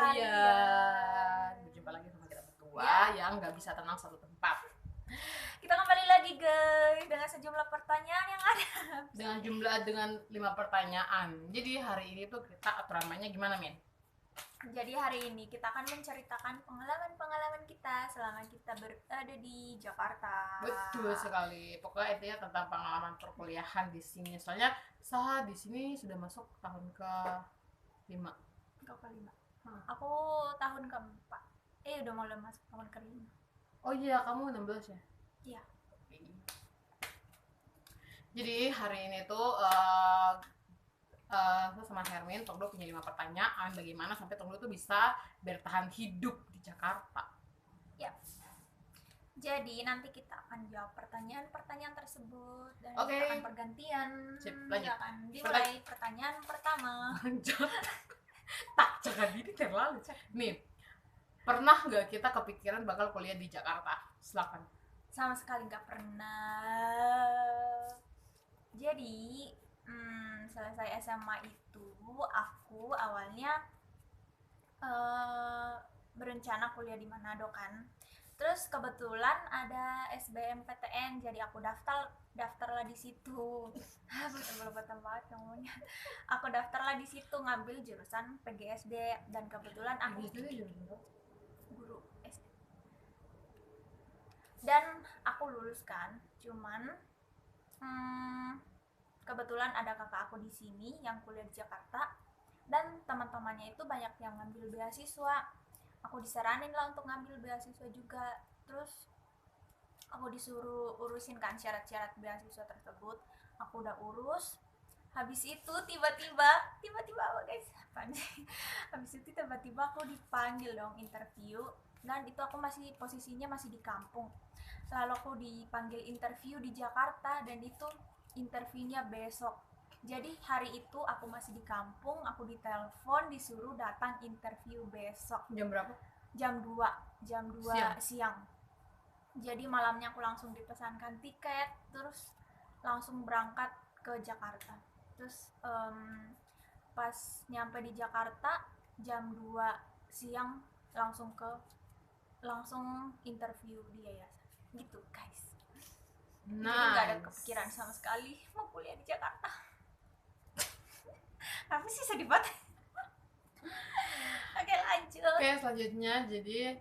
kalian. Berjumpa lagi sama kita berdua yang nggak bisa tenang satu tempat. Kita kembali lagi guys dengan sejumlah pertanyaan yang ada. Dengan 5 pertanyaan. Jadi hari ini tuh kita atur namanya gimana, Min? Jadi hari ini kita akan menceritakan pengalaman-pengalaman kita selama kita berada di Jakarta. Betul sekali. Pokoknya intinya tentang pengalaman perkuliahan di sini. Soalnya Saha di sini sudah masuk tahun ke-5. Ke-5. Aku tahun keempat. Udah mulai masuk tahun ke-5. Oh iya, kamu 16 ya? Iya. Jadi hari ini tuh saya sama Hermin, Tongdo punya 5 pertanyaan bagaimana sampai Tongdo tuh bisa bertahan hidup di Jakarta. Ya. Jadi nanti kita akan jawab pertanyaan-pertanyaan tersebut dan Oke. kita akan pergantian. Sip, lanjut. Akan dimulai pertanyaan pertama. Tak, jangan gini terlalu. Nih, pernah nggak kita kepikiran bakal kuliah di Jakarta? Silakan. Sama sekali nggak pernah. Jadi selesai SMA itu aku awalnya berencana kuliah di Manado kan. Terus kebetulan ada SBMPTN, jadi aku daftarlah di situ. Betul-betul banget ngomongnya. Aku daftarlah di situ ngambil jurusan PGSD dan kebetulan aku guru SD. Dan aku lulus kan, cuman kebetulan ada kakak aku di sini yang kuliah di Jakarta dan teman-temannya itu banyak yang ngambil beasiswa. Aku disaranin lah untuk ngambil beasiswa juga. Terus aku disuruh urusin kan syarat-syarat beasiswa tersebut. Aku udah urus. Habis itu tiba-tiba apa guys? Habis itu tiba-tiba aku dipanggil dong interview. Dan itu aku posisinya masih di kampung. Lalu aku dipanggil interview di Jakarta dan itu interviewnya besok. Jadi hari itu aku masih di kampung, aku ditelepon disuruh datang interview besok. Jam berapa? Jam 2 siang. Jadi malamnya aku langsung dipesankan tiket, terus langsung berangkat ke Jakarta. Terus pas nyampe di Jakarta jam 2 siang langsung interview di yayasan. Gitu guys. Nice. Jadi nggak ada kepikiran sama sekali mau kuliah di Jakarta. Tapi sih sedih banget. Oke lanjut. Oke selanjutnya, jadi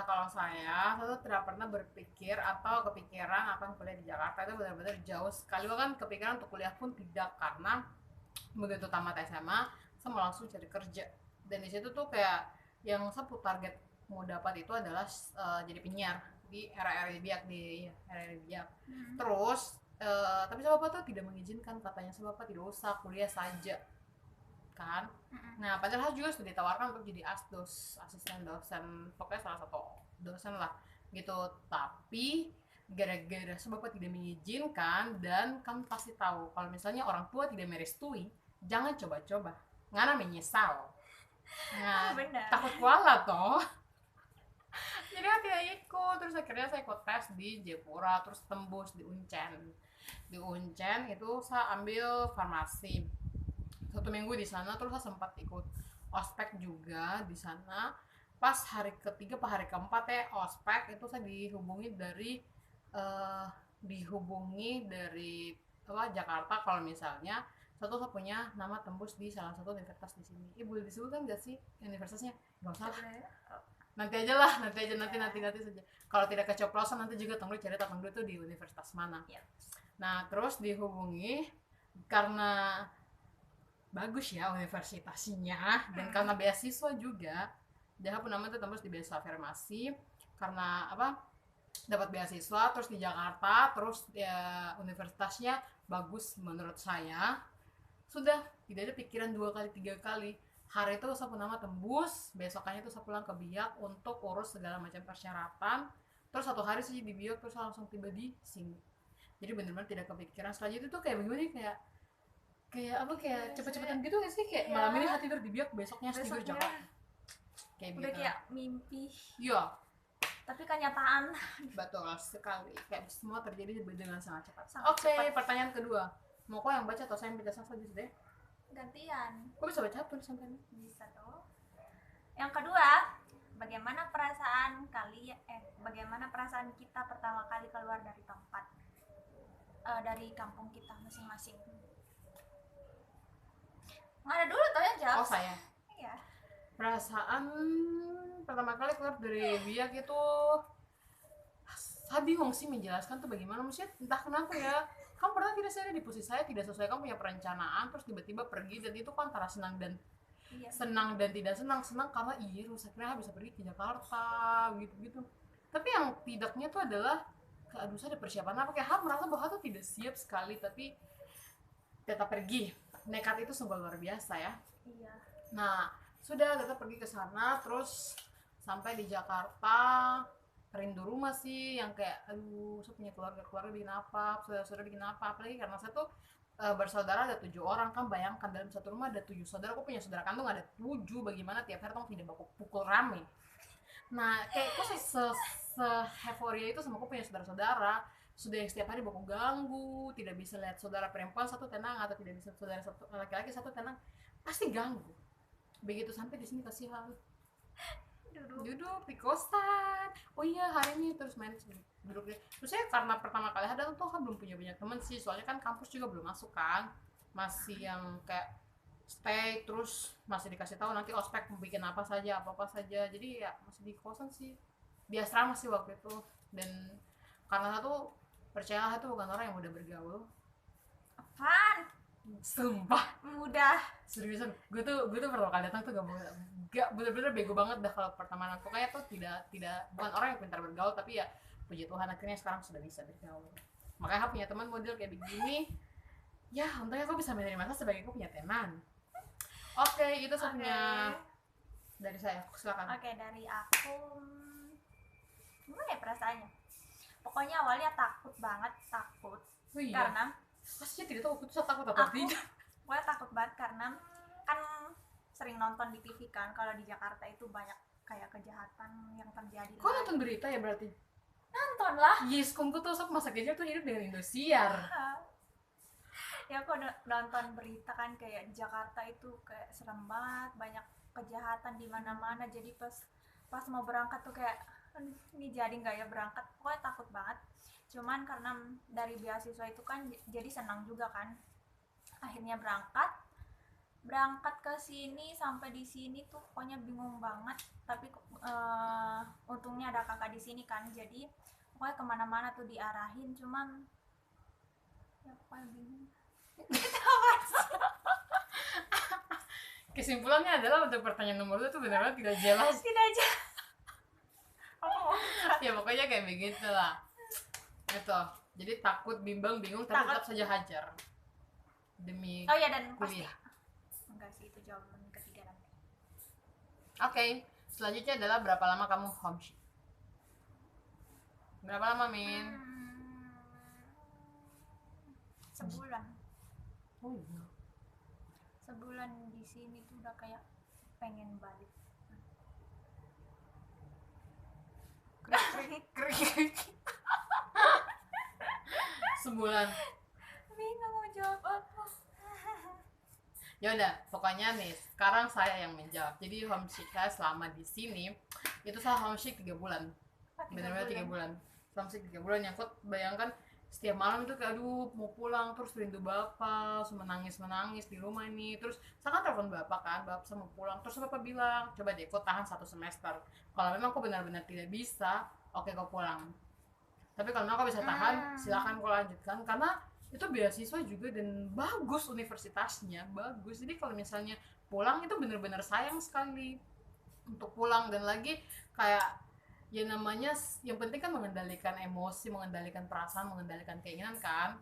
kalau saya tuh tidak pernah berpikir atau kepikiran akan kuliah di Jakarta. Itu benar-benar jauh sekali. Bahkan kepikiran untuk kuliah pun tidak, karena begitu tamat SMA saya mau langsung cari kerja. Dan di situ tuh kayak yang saya target mau dapat itu adalah jadi penyiar di RRI Biak Terus tapi sama bapak tuh tidak mengizinkan, katanya sama bapak tidak usah, kuliah saja kan. Nah padahal juga sudah ditawarkan untuk jadi asisten dosen, pokoknya salah satu dosen lah gitu. Tapi gara-gara bapak tidak mengizinkan, dan kamu pasti tahu kalau misalnya orang tua tidak merestui, jangan coba-coba, karena menyesal. Nah, takut kuala toh. Jadi tidak ikut. Terus akhirnya saya ikut tes di Jepura, terus tembus di Uncen itu saya ambil farmasi 1 minggu di sana. Terus saya sempat ikut ospek juga di sana. Pas hari ketiga hari keempat ospek itu saya dihubungi dari Jakarta kalau misalnya saya punya nama tembus di salah satu universitas di sini. Boleh disebutkan nggak sih universitasnya? Nggak usah, nanti aja saja. Kalau tidak keceplosan nanti juga Tongdo cari Tongdo itu di universitas mana. Nah terus dihubungi karena bagus ya universitasnya, dan karena beasiswa juga. Dia pun namanya tuh tembus di beasiswa farmasi karena dapat beasiswa terus di Jakarta, terus ya universitasnya bagus menurut saya. Sudah tidak ada pikiran 2 kali 3 kali. Hari itu saya nama tembus, besokannya itu saya pulang ke Biak untuk urus segala macam persyaratan. Terus 1 hari saja di Biak, terus langsung tiba di sini. Jadi benar-benar tidak kepikiran. Selanjutnya itu kayak bagaimana, kayak cepet-cepetan gitu gak sih? Kayak malam ini saya tidur di Biak, besoknya tidur di Jakarta. Kayak udah gitu. Kayak mimpi. Iya. Tapi kenyataan. Betul sekali. Kayak semua terjadi dengan sangat cepat. Oke, pertanyaan kedua. Mau kok yang baca atau saya yang baca saja deh? Gantian. Kok bisa baca tulisan ini? Bisa dong. Yang kedua, bagaimana perasaan kita pertama kali keluar dari tempat, dari kampung kita masing-masing. Mana dulu tuh yang jawab? Oh, saya. Iya. Perasaan pertama kali keluar dari biak itu, saya bingung sih menjelaskan tuh bagaimana. Maksudnya entah kenapa ya, kamu pernah tidak sih ada di posisi saya, tidak sesuai kamu punya perencanaan terus tiba-tiba pergi, dan itu kan antara senang dan Iya. tidak senang. Karena iya akhirnya bisa pergi ke Jakarta gitu. Tapi yang tidaknya tuh adalah, aduh saya ada persiapan apa, kayak merasa bahwa tuh tidak siap sekali, tapi tetap pergi. Nekat itu sungguh luar biasa ya. Iya. Nah, sudah tetap pergi ke sana, terus sampai di Jakarta rindu rumah sih, yang kayak aduh saya punya keluarga bikin apa, saudara bikin apa, apalagi karena saya tuh bersaudara ada 7 orang, kan bayangkan dalam satu rumah ada 7 saudara. Aku punya saudara kandung ada 7, bagaimana tiap hari tidak baku pukul rame. Nah kayak aku sih se euforia itu sama aku punya saudara-saudara, sudah yang setiap hari baku ganggu, tidak bisa lihat saudara perempuan satu tenang, atau tidak bisa saudara satu laki-laki satu tenang, pasti ganggu. Begitu sampai di sini kasihan, duduk di kosan, oh iya hari ini terus main duduk deh. Terus saya karena pertama kali ada tuh kan belum punya banyak temen sih, soalnya kan kampus juga belum masuk kan, masih yang kayak stay, terus masih dikasih tahu nanti ospek mau bikin apa saja, jadi ya masih di kosan sih, di asrama sih waktu itu. Dan karena satu, percayalah itu bukan orang yang mudah bergaul. Apaan? Sumpah, Mudah. seriusan, gue tuh pertama kali datang tuh gak bener-bener bego banget dah kalau pertemanan aku, kayak tuh tidak bukan orang yang pintar bergaul, tapi ya puji Tuhan akhirnya sekarang sudah bisa bergaul. Makanya aku punya teman model kayak begini, ya untungnya aku bisa menerima sebagai aku punya teman. Oke, itu satunya dari saya, silakan. Oke, dari aku gimana ya perasaannya? Pokoknya awalnya takut banget, Oh iya, karena pastinya tidak tahu aku tuh takut atau aku tidak. gue takut banget karena kan sering nonton di TV kan, kalau di Jakarta itu banyak kayak kejahatan yang terjadi. Kau nonton berita ya berarti? Nonton lah. Yes, kumpu tuh sok masa kecil tuh hidup dengan Indosiar. Ya aku nonton berita kan, kayak di Jakarta itu kayak serem banget, banyak kejahatan di mana-mana. Jadi pas mau berangkat tuh kayak ini jadi nggak ya berangkat, pokoknya takut banget. Cuman karena dari beasiswa itu kan jadi senang juga kan, akhirnya berangkat ke sini. Sampai di sini tuh pokoknya bingung banget, tapi untungnya ada kakak di sini kan, jadi pokoknya kemana-mana tuh diarahin. Cuman ya pokoknya bingung. Kesimpulannya adalah untuk pertanyaan nomor 2 itu benar-benar tidak jelas. Tidak aja. Ya pokoknya kayak begitu lah. Itu. Jadi takut, bimbang, bingung, tapi tetap saja hajar. Demi Oh ya, dan pasti. kuliah. Enggak sih, itu jawaban ketiga nanti. Oke, selanjutnya adalah berapa lama kamu homesick? Berapa lama, Min? Sebulan. Oh iya. Sebulan di sini tuh udah kayak pengen balik. Krik. Sebulan. Bingung mau jawab apa. Ya udah, pokoknya nih sekarang saya yang menjawab. Jadi homesick saya selama di sini itu saya homesick 3 bulan. Benar-benar 3 bulan. Homesick 3 bulan, yang kok bayangkan setiap malam itu kayak aduh mau pulang, terus rindu bapak, terus menangis di rumah ini. Terus saya kan telepon bapak kan, bapak saya mau pulang, terus bapak bilang coba deh kau tahan 1 semester, kalau memang kau benar-benar tidak bisa, oke kau pulang, tapi kalau memang kau bisa tahan silakan kau lanjutkan, karena itu beasiswa juga dan bagus, universitasnya bagus. Jadi kalau misalnya pulang itu benar-benar sayang sekali untuk pulang. Dan lagi kayak ya namanya yang penting kan mengendalikan emosi, mengendalikan perasaan, mengendalikan keinginan kan.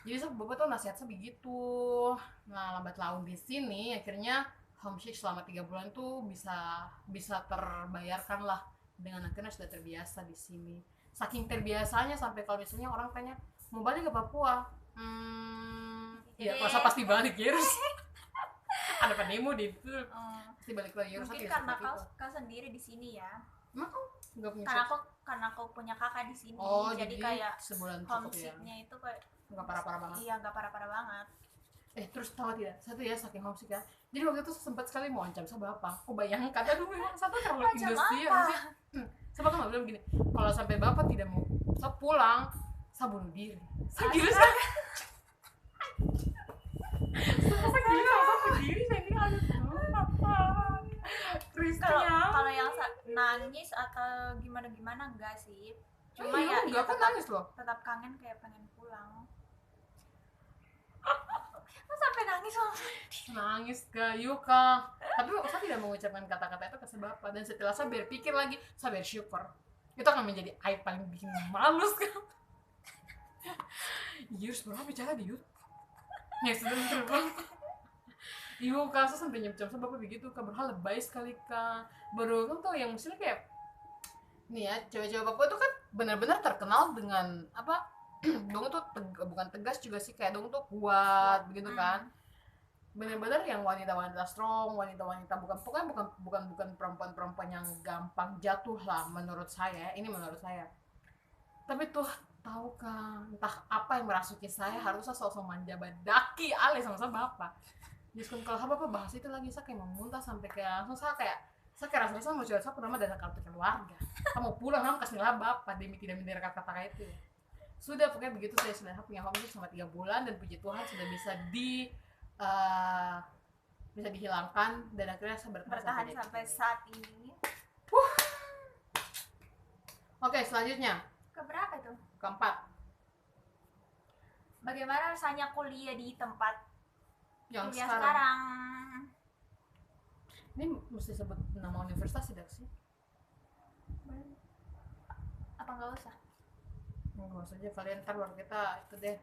Jadi bapak tuh nasihatnya begitu. Nah lambat laun di sini akhirnya homesick selama 3 bulan tuh bisa terbayarkan lah, dengan akhirnya sudah terbiasa di sini. Saking terbiasanya sampai kalau misalnya orang tanya mau balik ke Papua, ya masa pasti balik ya, harus ada pendemo di itu, pasti balik lagi. Mungkin karena kau sendiri di sini ya. Emang kau nggak punya karena aku punya kakak di sini, oh, jadi kayak sebulan cukup ya. homesicknya itu kayak Nggak parah-parah banget. Iya, nggak parah-parah banget. Terus tahu tidak satu ya, saking homesick ya, jadi waktu itu sempat sekali mau ancam sama bapak. Aku bayangkan, aduh memang satu terlalu Macam Indonesia apa? sih. Sama kan bilang begini, kalau sampai bapak tidak mau saya pulang, saya bunuh diri. Saya gila, saya gila, saya bunuh diri, saya ini aduh apa Kalau Krisnya. kalau yang nangis atau gimana enggak sih, cuma Iya, ya enggak, aku tetap, nangis loh. tetap kangen, kayak pengen pulang. Kok sampai nangis loh? Nangis kayu kak, tapi saya tidak mengucapkan kata-kata itu ke bapak, dan setelah saya berpikir lagi, saya bersyukur itu akan menjadi aib paling bikin malu sekali. Iya, berapa bicara di YouTube ya sudah terbang. Iya kak, saya sampai nyam-nyam sama bapak begitu kak, berhal lebay sekali kak. Baru kan tuh yang misalnya kayak nih ya, cewek-cewek bapak itu kan benar-benar terkenal dengan apa dong tuh bukan tegas juga sih, kayak dong tuh kuat begitu kan, bener-bener yang wanita-wanita strong, wanita-wanita bukan, pokoknya bukan perempuan-perempuan yang gampang jatuh lah menurut saya, ini menurut saya. Tapi tuh tahu kan, entah apa yang merasuki saya, harusnya sosok manja badaki ale sama bapak. Justru kalau bapak bahas itu lagi, saya kayak mau muntah, sampai kayak langsung saya kayak rasanya mau curhat, saya pertama dari kartu keluarga. Kamu pulang, kamu kasih lah bapak demi tidak mendengar kata-kata itu. Sudah pokoknya begitu, saya sudah punya homesick selama 3 bulan, dan puji Tuhan sudah uh, bisa dihilangkan, dan akhirnya saya Bertahan sampai saat ini. Oke, selanjutnya Keberapa itu? keempat, Bagaimana rasanya kuliah di tempat yang kuliah sekarang. sekarang? Ini mesti sebut nama universitas tidak sih? Apa nggak usah? Nggak usah aja, kalian ntar baru kita itu deh.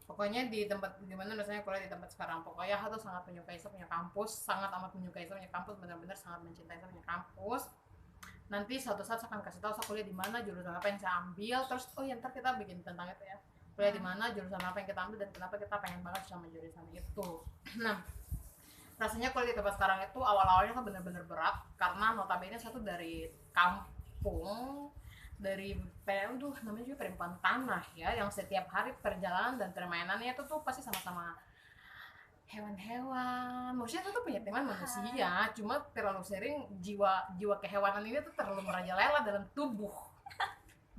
Pokoknya di tempat, gimana rasanya kuliah di tempat sekarang. Pokoknya aku tuh sangat menyukai saya punya kampus, sangat amat menyukai saya punya kampus, benar-benar sangat mencintai saya punya kampus. Nanti suatu saat saya akan kasih tahu saya kuliah di mana, jurusan apa yang saya ambil, terus oh ya ntar kita bikin tentang itu ya, kuliah di mana, jurusan apa yang kita ambil, dan kenapa kita pengen banget sama jurusan itu. Nah, rasanya kuliah di tempat sekarang itu awal-awalnya kan benar-benar berat, karena notabene saya tuh dari kampung, dari namanya juga perempuan tanah ya, yang setiap hari perjalanan dan permainannya itu tuh pasti sama-sama hewan-hewan. Maksudnya itu tuh punya teman manusia, cuma terlalu sering jiwa kehewanan ini tuh terlalu merajalela dalam tubuh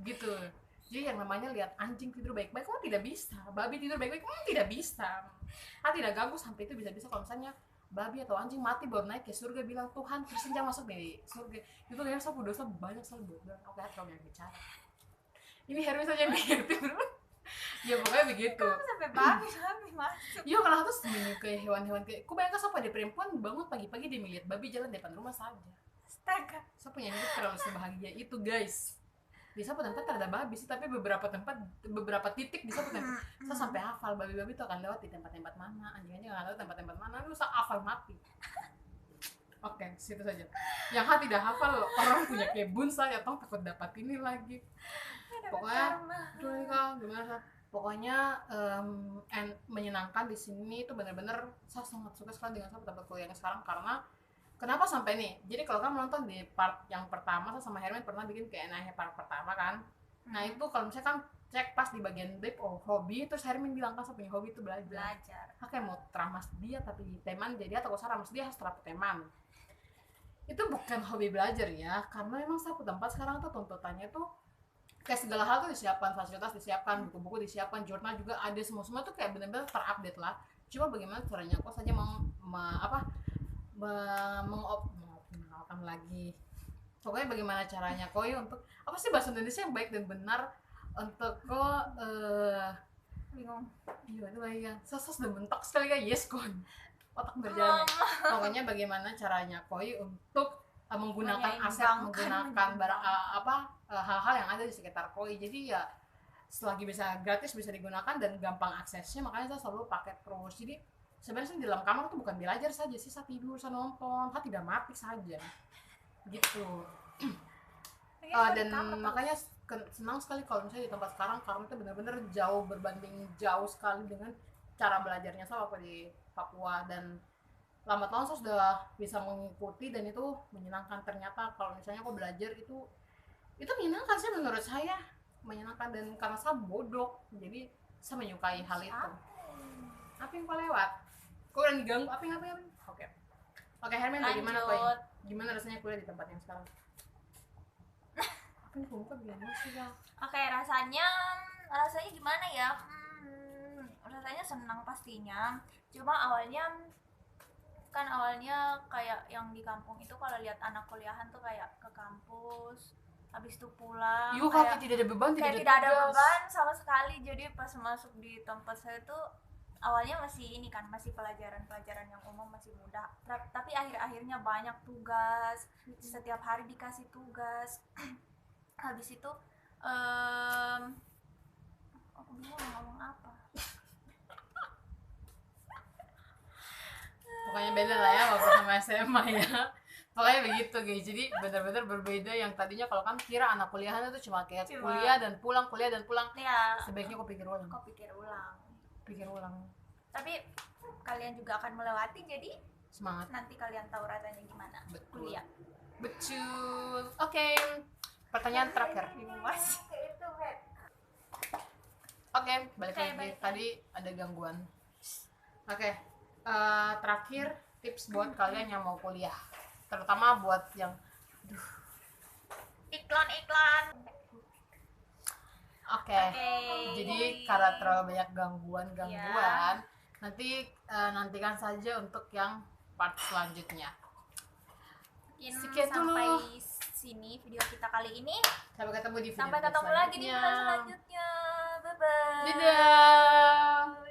gitu. Jadi yang namanya lihat anjing tidur baik-baik, kamu tidak bisa, babi tidur baik-baik, kamu tidak bisa. Tidak ganggu sampai itu bisa-bisa kalau misalnya babi atau anjing mati baru naik ke surga bilang Tuhan tersenja masuk di surga. Itu kayaknya saya dosa banyak sekali buat bilang, oke kalau yang bicara ini Hermes saja yang ngerti bro. Ya pokoknya begitu. Kamu sampai babi masuk. Iya, kalau terus menyukai hewan-hewan kayak, aku bayangkan siapa ada perempuan bangun pagi-pagi dia melihat babi jalan depan rumah saja. Astaga. Saya punya hidup terlalu sebahagia itu guys. Di satu tempat ada babi sih, tapi beberapa titik di satu tempat saya sampai hafal babi-babi itu akan lewat di tempat-tempat mana, anjing-anjing nggak tahu tempat-tempat mana, lu saya hafal mati. Oke, situ saja. Yang tidak hafal orang punya kebun, saya takut dapat ini lagi. Pokoknya gimana? Pokoknya menyenangkan di sini itu benar-benar saya sangat suka sekali dengan tempat kuliah sekarang. Karena kenapa sampai nih? Jadi kalau kamu nonton di part yang pertama, saya sama Herman pernah bikin kayak part pertama kan. Nah itu kalau misalnya kan cek pas di bagian deep hobi, terus Herman bilang kan saya punya hobi itu belajar. Kayak mau teramas dia tapi teman jadi, atau saya ramas dia harus teraput teman. Itu bukan hobi belajar ya, karena memang satu tempat sekarang tuh tuntutannya tuh kayak segala hal tuh disiapkan, fasilitas disiapkan, buku-buku disiapkan, jurnal juga ada, semua tuh kayak benar-benar terupdate lah. Cuma bagaimana caranya kok saja mengoptimalkan lagi. Pokoknya bagaimana caranya koi untuk apa sih bahasa Indonesia yang baik dan benar untuk kok bingung. Iya itu lagi kan. Saya sudah mentok sekali kan, yes kon. Otak berjalan. Pokoknya bagaimana caranya koi untuk menggunakan aset, menggunakan barang hal-hal yang ada di sekitar koi. Jadi ya selagi bisa gratis bisa digunakan dan gampang aksesnya, makanya saya selalu pakai terus. Jadi sebenarnya di dalam kamar tuh bukan belajar saja sih, saya tidur, saya nonton, saya tidak mati saja gitu. Dan makanya senang sekali kalau misalnya di tempat sekarang, karena itu benar-benar jauh sekali dengan cara belajarnya saya waktu di Papua. Dan lama tahun saya sudah bisa mengikuti dan itu menyenangkan. Ternyata kalau misalnya aku belajar itu menyenangkan sih, menurut saya menyenangkan. Dan karena saya bodoh jadi saya menyukai hal itu. Apa yang kau lewat? Kok udah diganggu? Apa ngapain? Oke, Hermin bagaimana Toy? Lanjut. Gimana rasanya kuliah di tempat yang sekarang? Apa nih muka gimana sih ya? Oke, rasanya gimana ya? Rasanya senang pastinya. Cuma awalnya kayak yang di kampung itu kalau lihat anak kuliahan tuh kayak ke kampus, habis itu pulang Yuk, kayak tidak ada beban, kayak tidak ada beban sama sekali. Jadi pas masuk di tempat saya tuh awalnya masih ini kan, masih pelajaran yang umum, masih mudah. Tapi akhir-akhirnya banyak tugas, setiap hari dikasih tugas. Habis itu aku bingung mau ngomong apa. Pokoknya beda lah ya waktu sama SMA ya. Pokoknya begitu guys. Jadi benar-benar berbeda. Yang tadinya kalau kan kira anak kuliahan itu cuma kayak kuliah dan pulang. Ya, Sebaiknya kau pikir ulang. Pikir ulang. Tapi kalian juga akan melewati, jadi Semangat. nanti kalian tahu rasanya gimana kuliah. Betul. Oke. Pertanyaan terakhir. Oke, balik lagi. Tadi ada gangguan. Oke. Terakhir tips buat kalian yang mau kuliah, terutama buat yang iklan. Oke. Jadi karena terlalu banyak gangguan nanti nantikan saja untuk yang part selanjutnya. Sekian dulu. Sampai sini video kita kali ini. Sampai ketemu di video Sampai ketemu lagi di video selanjutnya. Bye bye. Dadah.